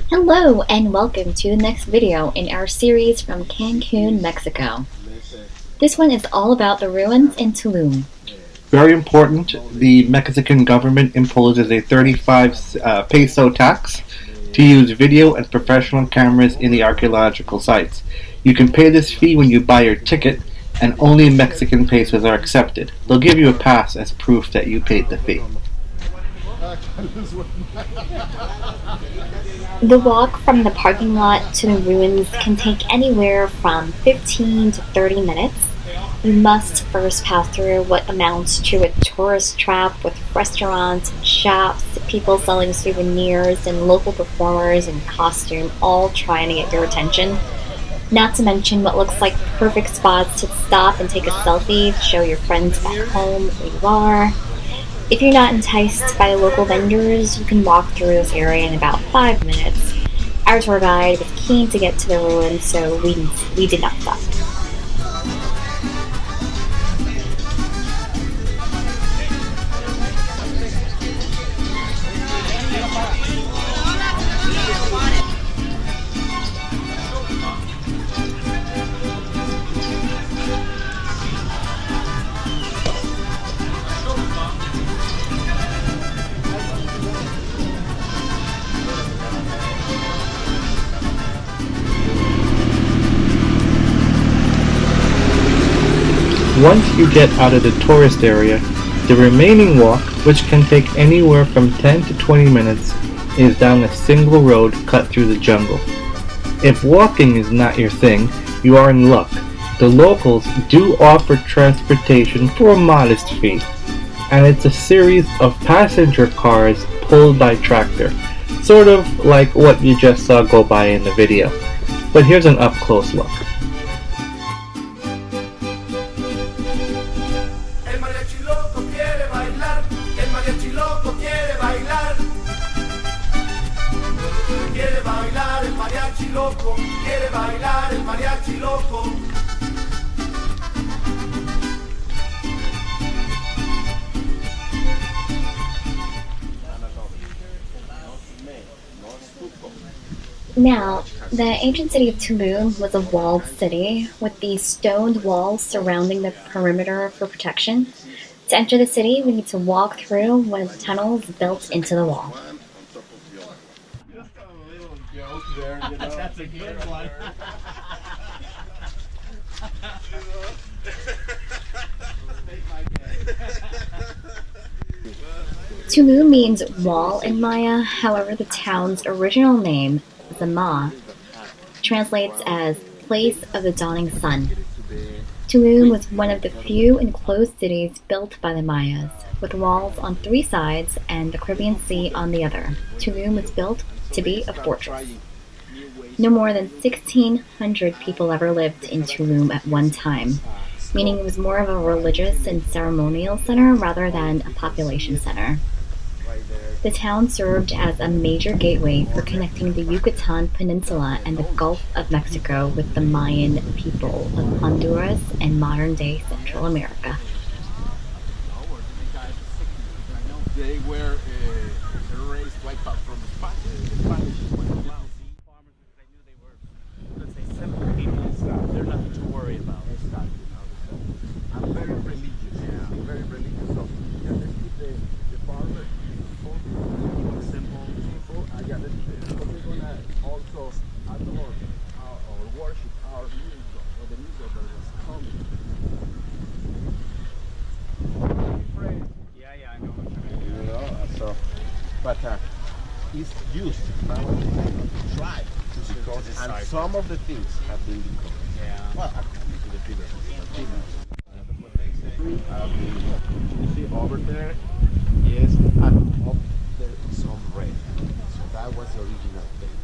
Hello and welcome to the next video in our series from Cancun, Mexico. This one is all about the ruins in Tulum. Very important, the Mexican government imposes a 35 peso tax to use video and professional cameras in the archaeological sites. You can pay this fee when you buy your ticket, and only Mexican pesos are accepted. They'll give you a pass as proof that you paid the fee. The walk from the parking lot to the ruins can take anywhere from 15 to 30 minutes. You must first pass through what amounts to a tourist trap with restaurants, shops, people selling souvenirs, and local performers in costume all trying to get your attention. Not to mention what looks like perfect spots to stop and take a selfie to show your friends back home where you are. If you're not enticed by the local vendors, you can walk through this area in about 5 minutes. Our tour guide was keen to get to the ruins, so we did not stop. Once you get out of the tourist area, the remaining walk, which can take anywhere from 10 to 20 minutes, is down a single road cut through the jungle. If walking is not your thing, you are in luck. The locals do offer transportation for a modest fee, and it's a series of passenger cars pulled by tractor, sort of like what you just saw go by in the video. But here's an up-close look. Now, the ancient city of Tulum was a walled city with these stoned walls surrounding the perimeter for protection. To enter the city, we need to walk through one of the tunnels built into the wall. That's a good one. Tulum means wall in Maya, however the town's original name, Zama, translates as place of the dawning sun. Tulum was one of the few enclosed cities built by the Mayas, with walls on 3 sides and the Caribbean Sea on the other. Tulum was built to be a fortress. No more than 1,600 people ever lived in Tulum at one time, meaning it was more of a religious and ceremonial center rather than a population center. The town served as a major gateway for connecting the Yucatan Peninsula and the Gulf of Mexico with the Mayan people of Honduras and modern-day Central America. They were raised right back from the Spanish. Farmers, because I knew they were, let's say, simple people. They're nothing to worry about. I'm very religious. Yeah, very religious. So let's keep the farmer simple. I got it. We're gonna also adore or worship our new God, or the new God that was coming. Yeah, I know what you mean. So, but it's used now to try to because and some of the things have been decoded. Yeah. Well, according to the figures. You see over there, yes, and up there is some red. So that was the original thing.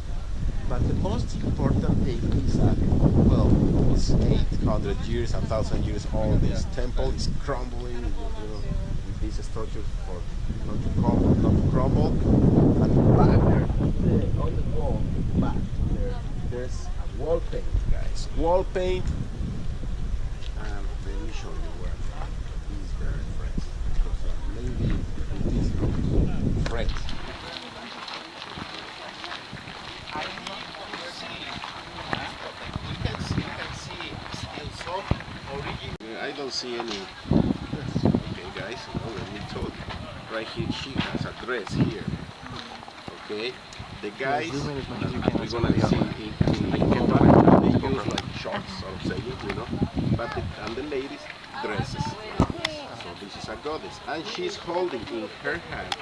But the most important thing is that, well, it's 800 years, 1,000 years old. This temple is crumbling, with these structures for not to crumble. And back there, on the wall, back there's a wall paint, guys. Wall paint. And let me show you where it is very fresh. Because maybe it is fresh. see any. Okay, guys, let me tell you. Right here, she has a dress here. Okay, the guys we're gonna see in Quebec, they use like shorts, I'm saying, but and the ladies dresses. So this is a goddess, and she's holding in her hand,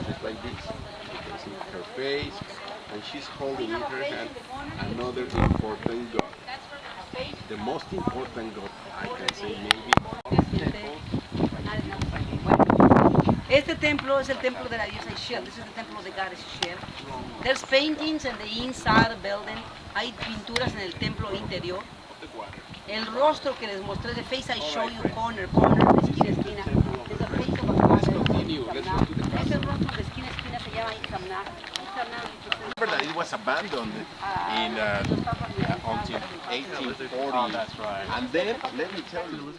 just like this. You can see her face, and she's holding in her hand another important god. The most important god, I can say maybe. Este templo es el templo de la diosa Ixchel. This is the temple of the goddess Ixchel. There's paintings in the inside of the building. Hay pinturas en el templo interior. El rostro que les mostré, the face I show you, corner, de esquina a esquina. There's a face of a goddess. Let's continue. Let's go to the Ese castle. rostro de esquina a esquina se llama Itzamna. Remember that it was abandoned in until 1840. Oh, that's right. And then, let me tell you.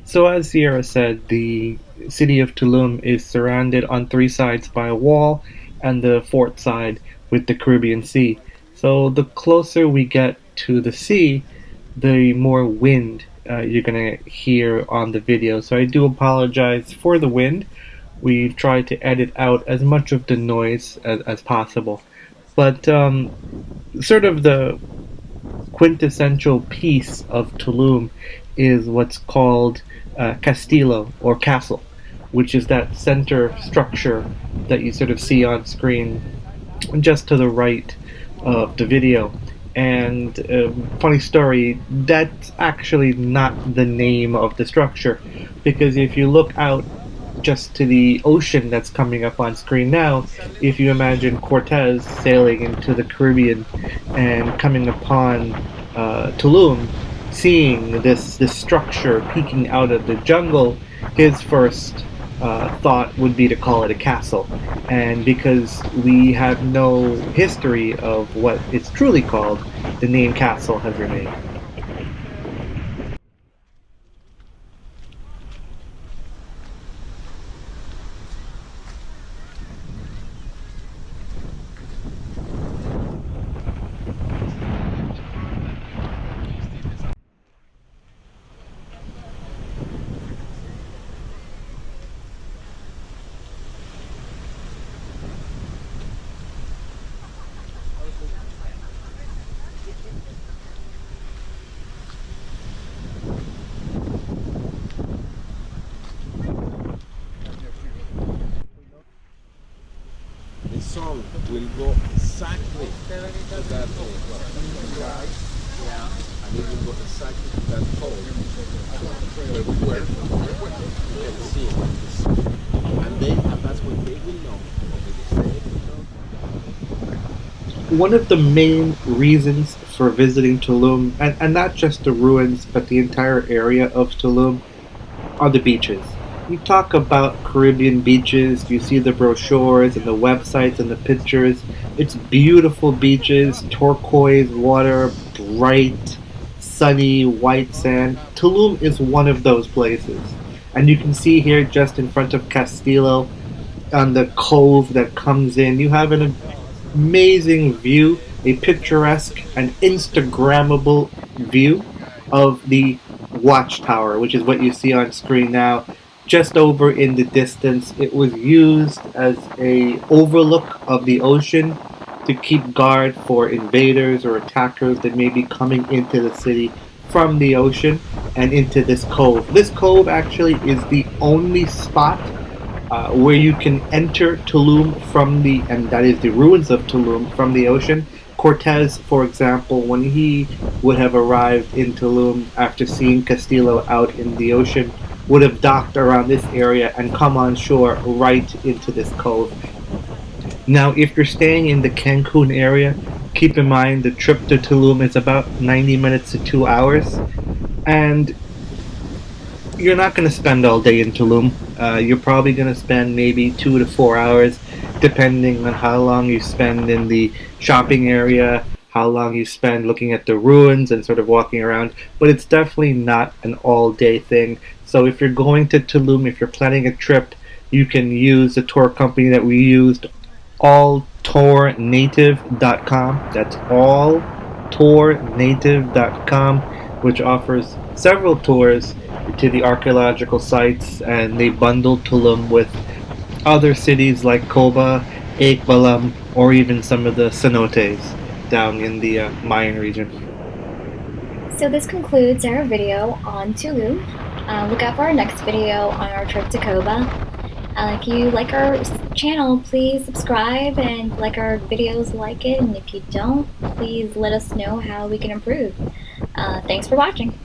So as Sierra said, the city of Tulum is surrounded on three sides by a wall, and the fourth side with the Caribbean Sea. So the closer we get to the sea, the more wind you're going to hear on the video. So I do apologize for the wind. We've tried to edit out as much of the noise as possible. But sort of the quintessential piece of Tulum is what's called Castillo, or castle, which is that center structure that you sort of see on screen just to the right of the video. And funny story, that's actually not the name of the structure, because if you look out just to the ocean that's coming up on screen now, if you imagine Cortez sailing into the Caribbean and coming upon Tulum, seeing this structure peeking out of the jungle, his first thought would be to call it a castle. And because we have no history of what it's truly called, the name castle has remained. The sun will go exactly to that right, and it will go exactly to that pole where you can see it. And that's when they will know. One of the main reasons for visiting Tulum, and not just the ruins, but the entire area of Tulum, are the beaches. You talk about Caribbean beaches, you see the brochures and the websites and the pictures. It's beautiful beaches, turquoise water, bright, sunny, white sand. Tulum is one of those places. And you can see here just in front of Castillo, on the cove that comes in, you have an amazing view, a picturesque and Instagrammable view of the watchtower, which is what you see on screen now. Just over in the distance, it was used as a overlook of the ocean to keep guard for invaders or attackers that may be coming into the city from the ocean and into this cove. This cove actually is the only spot where you can enter Tulum from and that is the ruins of Tulum, from the ocean. Cortez, for example, when he would have arrived in Tulum after seeing Castillo out in the ocean, would have docked around this area and come on shore right into this cove. Now, if you're staying in the Cancun area, keep in mind the trip to Tulum is about 90 minutes to 2 hours, and you're not going to spend all day in Tulum. You're probably going to spend maybe 2 to 4 hours, depending on how long you spend in the shopping area, how long you spend looking at the ruins and sort of walking around, but it's definitely not an all-day thing. So if you're going to Tulum, if you're planning a trip, you can use the tour company that we used, alltournative.com. That's alltournative.com. which offers several tours to the archaeological sites, and they bundle Tulum with other cities like Koba, Ekbalam, or even some of the cenotes down in the Mayan region. So this concludes our video on Tulum. Look out for our next video on our trip to Koba. If you like our channel, please subscribe, and like our videos, like it, and if you don't, please let us know how we can improve. Thanks for watching.